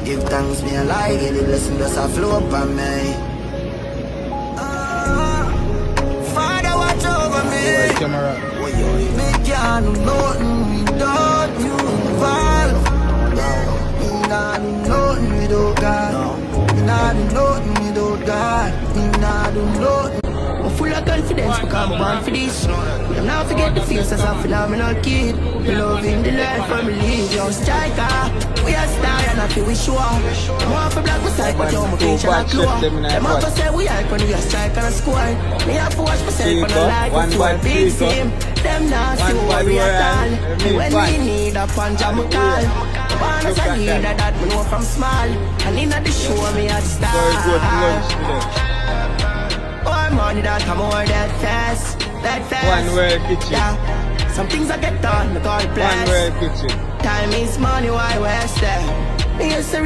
Give thanks me alive, the blessing just a flow upon me. Father, watch over me. Me can't do nothing without you involved. Me not do nothing without God. Me not do nothing without God. Me not do nothing. I'm full of confidence because I'm born for this. I'm not forget the face as a phenomenal kid. We loving the life from religion striker. We are star and I feel we sure. I'm off a black beside but you're my future and claw. Them out to say we are when we are strike and a score. Me have to watch myself on the light to a big team. Them not see what we at all. When we need a punch I'm a call. One as a leader that we know from small. And in the show me at the start. Money that come over that fast, that fast. One word kitchen. Yeah. Some things I get done, I got blessed. One word kitchen. Time is money, why waste that? Me used to